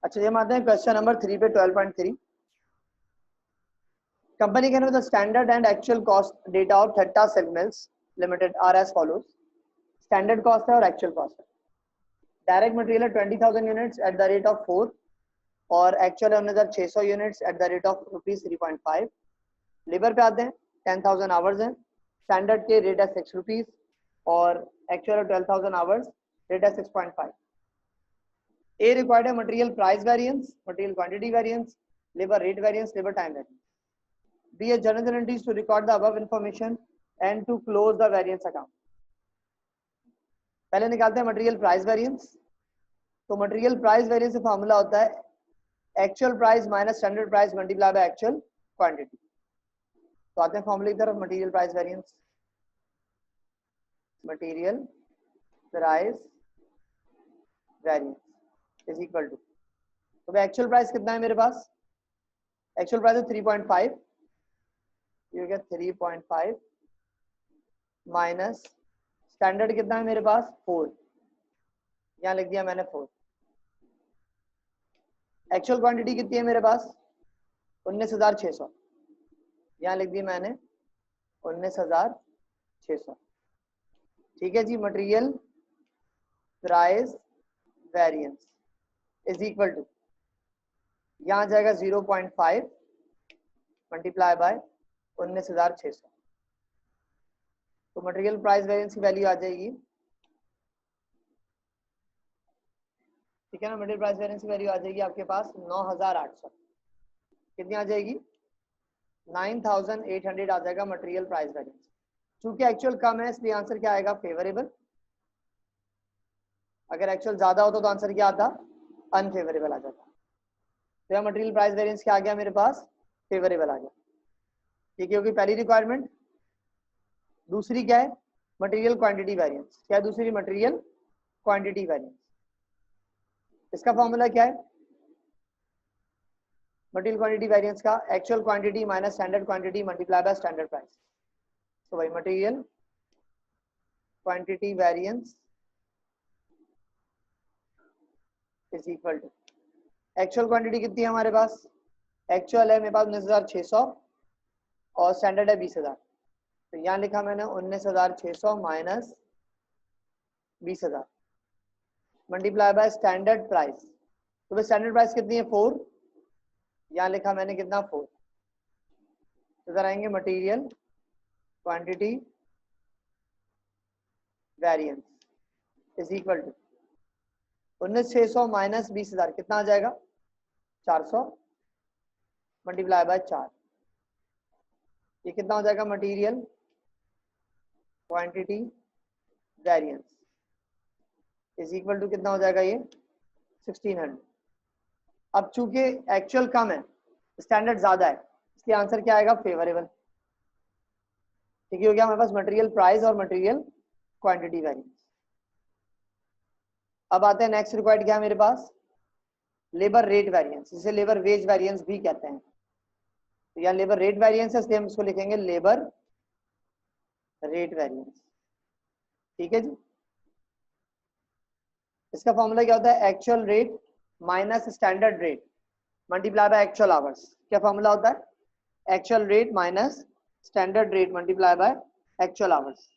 अच्छा ये आते हैं क्वेश्चन नंबर 3 पे 12.3। Company can the standard and actual cost data of Theta silk mills limited are as follows. Standard cost है और एक्चुअल कॉस्ट है। डायरेक्ट मटेरियल है 20,000 units at the rate of 4 और एक्चुअल है 19,600 units at the rate of ₹3.5। Labour पे आते हैं 10,000 hours हैं। स्टैंडर्ड के रेट है 6 रुपीज और एक्चुअल है 12,000 आवर्स, रेट है 6.5। A required a material price variance, material quantity variance, labor rate variance, labor time variance. B a journal entries to record the above information and to close the variance account. पहले निकालते हैं material price variance. तो material price variance का formula होता है actual price minus standard price multiply by actual quantity. तो आते हैं फार्मूले की तरफ। Material price variance, material price variance is equal to, तो भाई एक्चुअल प्राइस कितना है मेरे पास? एक्चुअल प्राइस है 3.5, ये हो गया 3.5 माइनस स्टैंडर्ड कितना है मेरे पास 4, यहाँ लिख दिया मैंने 4। एक्चुअल क्वांटिटी कितनी है मेरे पास? 19,600, यहाँ लिख दी मैंने 19,600। ठीक है जी। Material price variance is equal to, यहाँ जाएगा 0.5 मल्टीप्लाई बाय 19,600। तो मटेरियल प्राइस वेरिएंस की वैल्यू आ जाएगी, ठीक है ना। मटेरियल प्राइस वेरिएंस की वैल्यू आ जाएगी आपके पास 9,800। कितनी आ जाएगी? 9,800 आ जाएगा मटेरियल प्राइस वेरिएंस। चूंकि एक्चुअल कम है इसलिए आंसर क्या आएगा? फेवरेबल। अगर एक्चुअल ज्यादा होता तो आंसर क्या आता? अनफेवरेबल आ जाता। तो यहाँ मटेरियल प्राइस वेरिएंस क्या आ गया मेरे पास? फेवरेबल आ गया। ठीक है, होगी पहली रिक्वायरमेंट। दूसरी क्या है? Material quantity variance. क्या है दूसरी? Material quantity variance. इसका फॉर्मूला क्या है? मटेरियल क्वांटिटी वेरिएंस का actual quantity minus standard quantity multiply by standard price. तो भाई material quantity variance is equal to, actual quantity कितनी है हमारे पास? एक्चुअल है मेरे पास 19,600 और स्टैंडर्ड है 20,000। तो यहाँ लिखा मैंने 19,600 minus 20,000 multiply by standard price. तो भाई स्टैंडर्ड प्राइस कितनी है? 4, यहाँ लिखा मैंने कितना? 4। तो इधर आएंगे material quantity variance is equal to 19,600 minus 20,000 कितना आ जाएगा? 400 मल्टीप्लाई बाय 4। ये कितना हो जाएगा? Material quantity variance is equal to कितना हो जाएगा? ये 1600। अब चूंकि एक्चुअल कम है, स्टैंडर्ड ज्यादा है, इसलिए आंसर क्या आएगा? फेवरेबल। ठीक है, हो गया हमारे पास मटेरियल प्राइस और मटेरियल क्वांटिटी वेरिएंस। अब आते हैं नेक्स्ट रिक्वायर्ड क्या है मेरे पास? लेबर रेट वेरिएंस, जिसे लेबर वेज वेरिएंस भी कहते हैं। तो यहाँ लेबर रेट वेरिएंस है इसलिए हम इसको लिखेंगे लेबर रेट वेरिएंस। ठीक है जी। इसका फॉर्मूला क्या होता है? Actual rate minus standard rate multiply by actual hours. क्या फॉर्मूला होता है? Actual rate minus standard rate multiply by actual hours.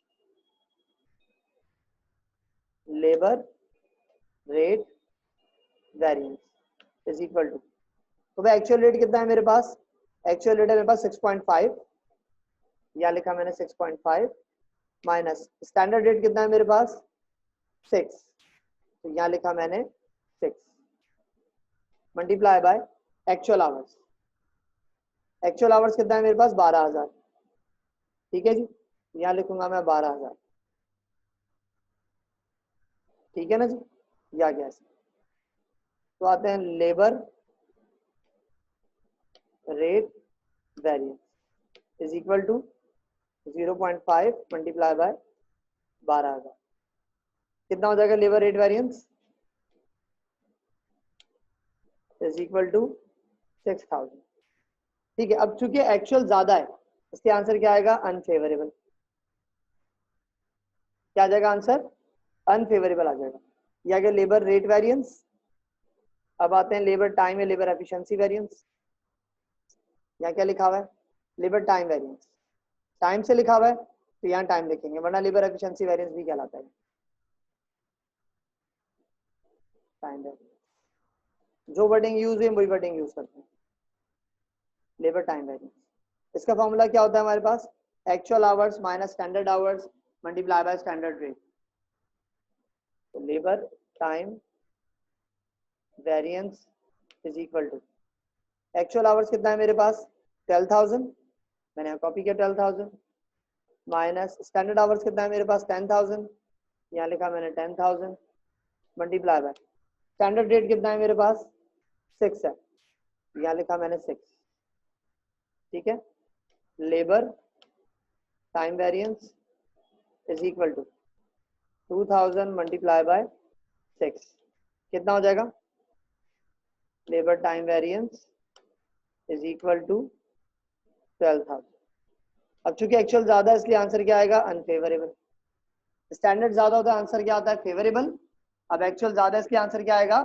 Labour rate variance is equal to, तो भाई एक्चुअल रेट कितना है मेरे पास? एक्चुअल रेट है मेरे पास 6.5, यहाँ लिखा मैंने 6.5 माइनस स्टैंडर्ड रेट कितना है मेरे पास? 6, तो यहाँ लिखा मैंने 6 multiply by actual hours. Actual hours कितना है मेरे पास? 12,000। ठीक है जी, यहाँ लिखूंगा मैं 12,000। ठीक है ना जी, या गया। तो आते हैं labour rate variance is equal to 0.5 multiply by 12,000। कितना हो जाएगा labour rate variance? Is equal to 6,000। ठीक है, अब चूंकि एक्चुअल ज्यादा है इसके आंसर क्या आएगा? अनफेवरेबल। क्या आ जाएगा आंसर? अनफेवरेबल आ जाएगा। यह आ गया लेबर रेट वेरिएंस। अब आते हैं लेबर टाइम या लेबर एफिशिएंसी वेरिएंस। यहाँ क्या लिखा हुआ है? Labour time variance. टाइम से लिखा हुआ है तो यहाँ टाइम लिखेंगे, वरना लेबर एफिशिएंसी वेरिएंस भी कहलाता है टाइम वेरिएंस। जो वर्डिंग यूज है वही वर्डिंग यूज करते हैं, लेबर टाइम वेरिएंस। इसका फॉर्मूला क्या होता है हमारे पास? Actual hours minus standard hours multiply by standard rate. तो labour time variance is equal to actual hours कितना है मेरे पास? 12,000, मैंने यहाँ कॉपी किया 12,000, माइनस स्टैंडर्ड आवर्स कितना है मेरे पास? 10,000, यहाँ लिखा मैंने 10,000, मल्टीप्लाई बाय स्टैंडर्ड रेट कितना है मेरे पास? 6 है, यहाँ लिखा मैंने 6। ठीक है, labour time variance is equal to 2000 multiply by 6। कितना हो जाएगा? Labour time variance is equal to 12,000। अब चूंकि एक्चुअल ज्यादा है इसलिए आंसर क्या आएगा? अनफेवरेबल। स्टैंडर्ड ज्यादा होता है आंसर क्या आता है? फेवरेबल। अब एक्चुअल ज्यादा है इसलिए आंसर क्या आएगा?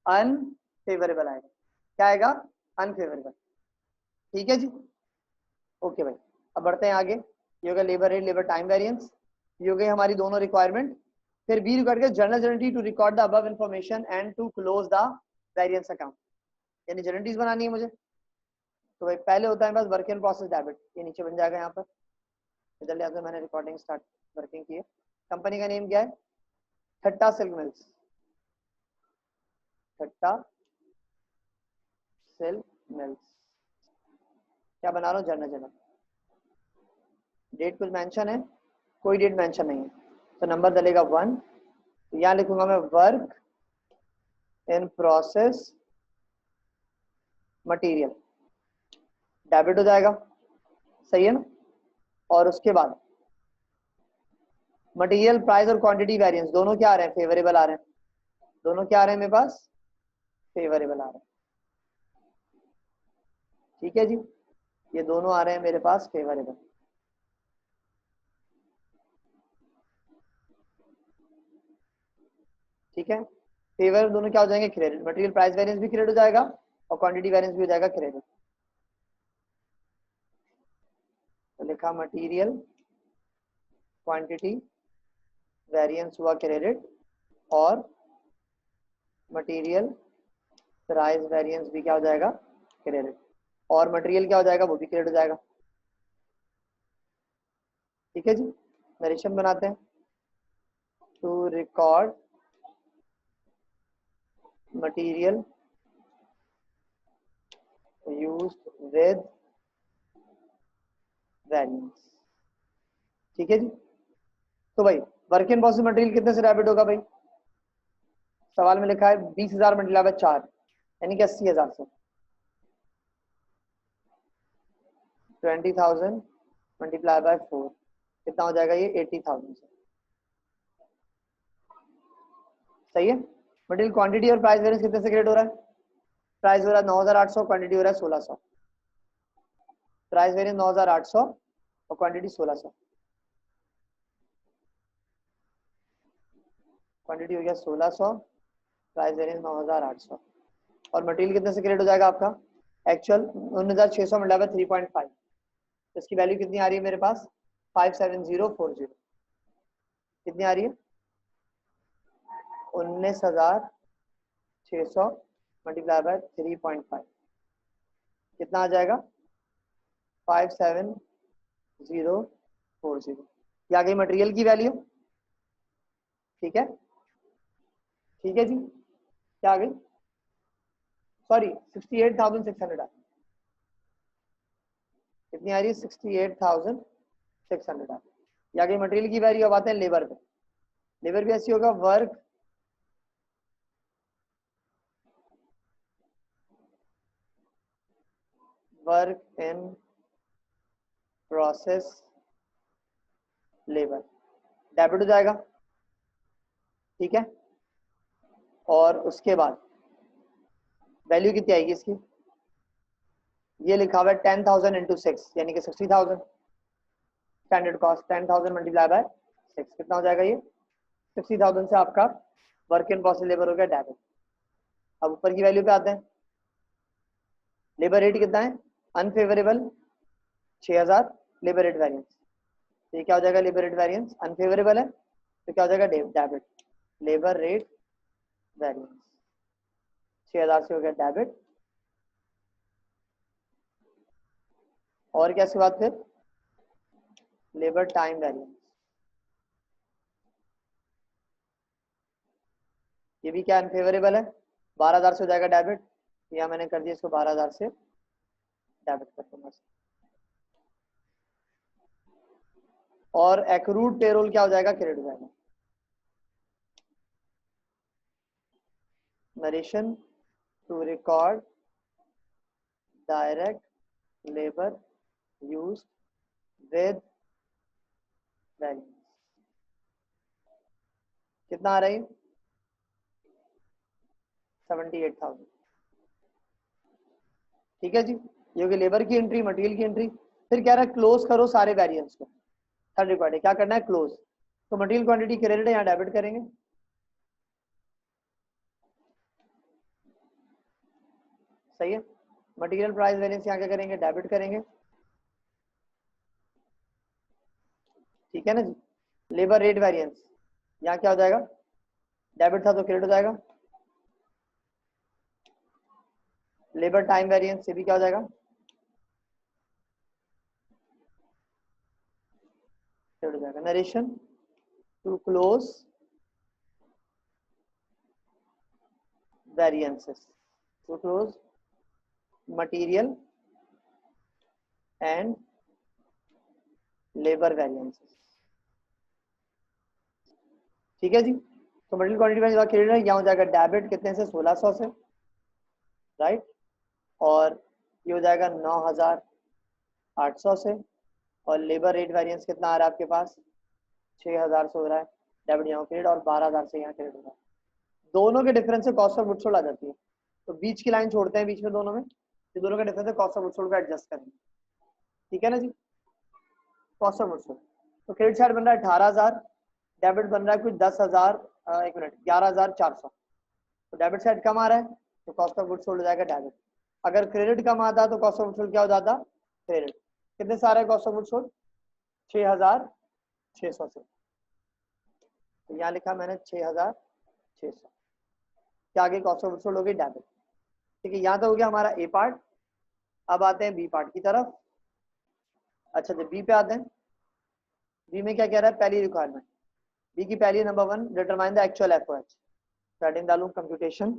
अनफेवरेबल आएगा। क्या आएगा? अनफेवरेबल। ठीक है जी, ओके भाई। अब बढ़ते हैं आगे। ये हो गया labour rate, labour time variance, ये हो गई हमारी दोनों रिक्वायरमेंट। फिर बी करके जर्नल जनरलिटी to record the above information and to close the variance account, यानी जनरलिटीज बनानी है मुझे। तो भाई पहले होता है बस वर्क इन प्रोसेस डेबिट, ये नीचे बन जाएगा यहाँ पर। इधर लिया था मैंने, रिकॉर्डिंग स्टार्ट वर्किंग की है। कंपनी का नेम क्या है? ठट्टा सिल्क मिल्स, ठट्टा सिल्क मिल्स। क्या बना रहा हूँ? Journal general. डेट कुछ मेंशन है? कोई डेट मेंशन नहीं है, तो नंबर डलेगा 1। यहाँ लिखूंगा मैं work in process material, debit हो जाएगा, सही है ना। और उसके बाद मटेरियल प्राइस और क्वांटिटी वेरिएंस दोनों क्या आ रहे हैं? फेवरेबल आ रहे हैं। दोनों क्या आ रहे हैं मेरे पास? फेवरेबल आ रहे हैं। ठीक है जी, ये दोनों आ रहे हैं मेरे पास फेवरेबल। ठीक है, फेवर दोनों क्या हो जाएंगे? क्रेडिट। मटेरियल प्राइस वेरिएंस भी क्रेडिट हो जाएगा और क्वांटिटी वेरिएंस भी हो जाएगा क्रेडिट। तो लिखा मटेरियल क्वांटिटी वेरिएंस हुआ क्रेडिट और मटेरियल प्राइस वेरिएंस भी क्या हो जाएगा? क्रेडिट। और मटेरियल क्या हो जाएगा? वो भी क्रेडिट हो जाएगा। ठीक है जी, नरेशन बनाते हैं। To record material used with variance. ठीक है जी, तो भाई वर्क इन प्रोसेस मटेरियल कितने से डेबिट होगा भाई? सवाल में लिखा है 20,000 मल्टीप्लाई बाय 4, यानी कि 80,000 से। 20,000 मल्टीप्लाई बाय 4 कितना हो जाएगा? ये 80,000 से। सही है। मटेरियल क्वांटिटी और प्राइस वेरिएंस कितने से क्रिएट हो रहा है? प्राइस हो रहा है 9,800, क्वांटिटी हो रहा है 1,600। प्राइस वेरिएंस 9,800 और क्वांटिटी 1,600। क्वांटिटी हो गया 1,600, प्राइस वेरिएंस 9,800। और मटेरियल कितने से क्रिएट हो जाएगा आपका? एक्चुअल 19,600 मल्टीप्लाई बाय 3.5, इसकी वैल्यू कितनी आ रही है मेरे पास? 57040। कितनी आ रही है? 19,600 मल्टीप्लाई बाय 3.5 कितना आ जाएगा? 57040। ये आ गई मटेरियल की वैल्यू। ठीक है, ठीक है जी, क्या आ गई? सॉरी 68,600 कितनी आ रही है? 68,600 आ रही। ये आ गई मटेरियल की वैल्यू। अब आते हैं लेबर पे। लेबर भी ऐसी होगा, work in process labour, debit हो जाएगा। ठीक है, और उसके बाद वैल्यू कितनी आएगी इसकी? ये लिखा हुआ है 10,000 इंटू 6, यानी कि 60,000। स्टैंडर्ड कॉस्ट 10,000 मल्टीप्लाई बाय 6 कितना हो जाएगा? ये 60,000 से आपका वर्क इन प्रोसेस लेबर हो गया डेबिट। अब ऊपर की वैल्यू पे आते हैं। लेबर रेट कितना है, अनफेवरेबल 6000, लेबर रेट वेरिएंस, तो ये क्या हो जाएगा, लेबर रेट वेरिएंस अनफेवरेबल है तो क्या हो जाएगा, डेबिट, लेबर रेट वेरिएंस 6000 से हो गया डेबिट। और क्या इसके बाद फिर लेबर टाइम वेरिएंस, ये भी क्या अनफेवरेबल है, 12000 से हो जाएगा डेबिट, या मैंने कर दिया इसको 12000 से डेबिट कर दूंगा। और एक्रूड पेरोल क्या हो जाएगा, क्रेडिट हो जाएगा। Narration to record direct labour use with variance, कितना आ रही है, 78,000। ठीक है जी, ये होगी लेबर की एंट्री, मटेरियल की एंट्री। फिर कह रहा है क्लोज करो सारे वेरिएंस को, थर्ड रिक्वायर्ड है, क्या करना है, क्लोज। तो मटेरियल क्वांटिटी क्रेडिट है, यहाँ डेबिट करेंगे, सही है। मटेरियल प्राइस वेरिएंस यहाँ क्या करेंगे, डेबिट करेंगे, ठीक है ना जी। लेबर रेट वेरिएंस यहाँ क्या हो जाएगा, डेबिट था तो क्रेडिट हो जाएगा। लेबर टाइम वेरिएंस से भी क्या हो जाएगा, क्रेडिट हो जाएगा। Narration to close variances, to close material and labour variances, ठीक है जी। तो मटेरियल क्वांटिटी में क्रेडिट है, यहाँ हो जाएगा डेबिट कितने से, 1600 से, राइट। और ये हो जाएगा 9800 से। और लेबर रेट वेरिएंस कितना आ रहा है आपके पास, 6000 से हो रहा है, डेबिट यहाँ क्रेडिट, और 12000 से यहाँ क्रेडिट हो रहा है। दोनों के डिफरेंस से कॉस्ट ऑफ गुड्स सोल्ड आ जाती है, तो बीच की लाइन छोड़ते हैं बीच में दोनों में, तो दोनों का डिफरेंस है कॉस्ट ऑफ गुड्स सोल्ड को एडजस्ट करेंगे, ठीक है ना जी। कॉस्ट ऑफ गुड्स सोल्ड, तो क्रेडिट साइड बन रहा है 18000, डेबिट बन रहा है कुछ 10,000, एक मिनट 11,400, तो डेबिट साइड कम आ रहा है तो कॉस्ट ऑफ गुड्स सोल्ड हो जाएगा डेबिट। अगर क्रेडिट कम आता तो कॉस्ट ऑफ गुड्स सोल्ड क्या हो जाता, क्रेडिट। कितने सारे कॉस्ट ऑफ गुड्स सोल्ड, 6600 से, तो यहाँ लिखा मैंने 6600, क्या आगे कॉस्ट ऑफ गुड्स सोल्ड हो गई डेबिट, ठीक है। यहाँ तो हो गया हमारा ए पार्ट। अब आते हैं बी पार्ट की तरफ। अच्छा जब बी पे आते हैं, बी में क्या कह रहा है, पहली रिक्वायरमेंट, बी की पहली number 1, determine the actual FOH. Heading डालूं कंप्यूटेशन,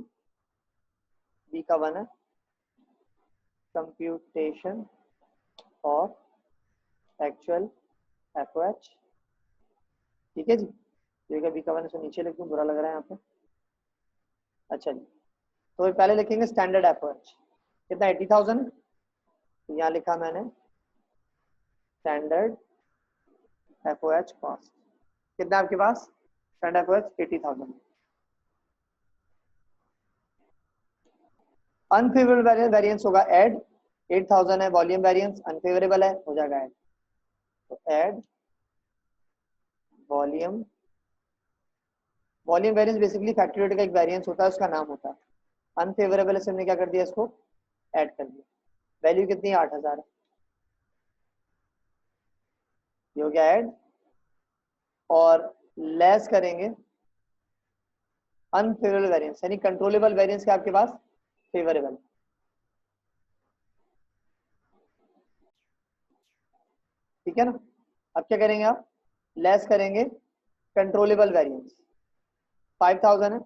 बी का 1 है, कंप्यूटेशन ऑफ एक्चुअल एफओएच, ठीक है जी। ये बी का 1 से नीचे लिख दूं, बुरा लग रहा है यहाँ पे। अच्छा जी, तो पहले लिखेंगे स्टैंडर्ड एफओएच, कितना 80,000, तो यहाँ लिखा मैंने स्टैंडर्ड एफओएच कॉस्ट, कितना आपके पास स्टैंडर्ड एफओएच 80,000। अनफेवरेबल वेरिएंस होगा ऐड, 8000 है, वॉल्यूम वेरिएंस अनफेवरेबल है, हो जाएगा ऐड, तो add volume. Volume variance basically factory rate का एक वेरिएंस होता है, उसका नाम होता है। अनफेवरेबल है, हमने क्या कर दिया, इसको ऐड कर दिया। वैल्यू कितनी है, 8000 है, ये हो गया ऐड। और लेस करेंगे अनफेवरेबल वेरिएंस, यानी कंट्रोलेबल वेरिएंस क्या आपके पास, फेवरेबल, ठीक है ना। अब क्या करेंगे आप, लेस करेंगे कंट्रोलेबल वेरिएंस, 5000 है,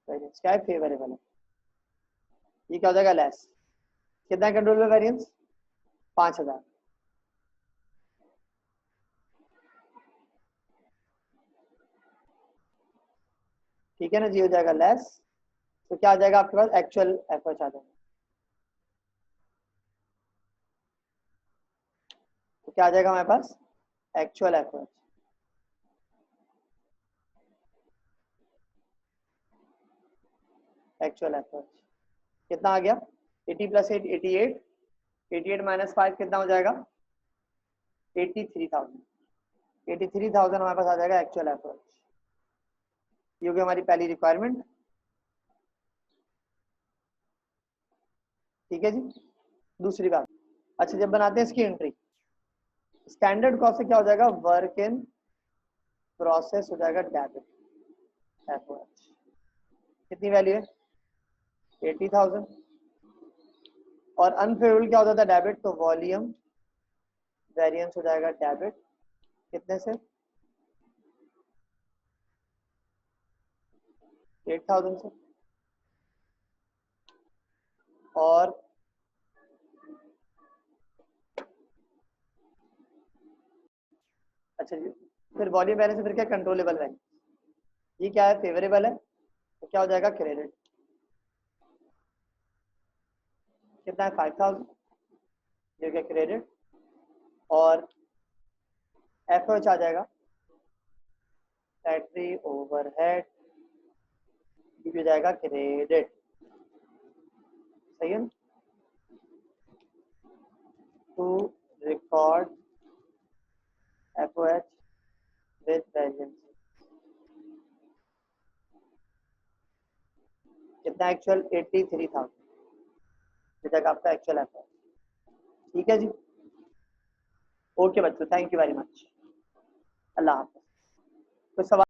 वेरिएंस क्या है, फेवरेबल है, ये क्या हो जाएगा लेस। कितना कंट्रोलेबल वेरिएंस, 5000, ठीक है ना जी, हो जाएगा लेस। तो क्या आ जाएगा आपके पास, एक्चुअल एफर्ट आ जाएगा, तो क्या आ जाएगा हमारे पास, एक्चुअल एफर्ट, एक्चुअल एफर्ट कितना आ गया, 80 + 8 88, 88 - 5 कितना हो जाएगा, 83,000 हमारे पास आ जाएगा एक्चुअल एफर्ट। ये हो गई हमारी पहली रिक्वायरमेंट। ठीक है जी। दूसरी बात, अच्छा जब बनाते हैं इसकी एंट्री, स्टैंडर्ड कॉस्ट से क्या हो जाएगा, वर्क इन प्रोसेस हो जाएगा डेबिट एफर्ट। कितनी वैल्यू है, 80,000। और अनफेवरेबल क्या होता था, डेबिट, तो वॉल्यूम वेरिएंस हो जाएगा डेबिट, कितने से, 8,000 से। और अच्छा जी, फिर वॉल्यूम वेरिएंस से फिर क्या, कंट्रोलेबल वैल्यू, ये क्या है, फेवरेबल है, तो क्या हो जाएगा, क्रेडिट। कितना है, 5,000, ये क्या, क्रेडिट। और एफ आ जाएगा फैक्ट्री ओवरहेड, ये भी हो जाएगा क्रेडिट। सही है, to record FOH with variance. कितना एक्चुअल, 83,000, ये तक आपका एक्चुअल एफओएच। ठीक है जी। ओके बच्चों, थैंक यू वेरी मच। अल्लाह हाफिज। कुछ सवाल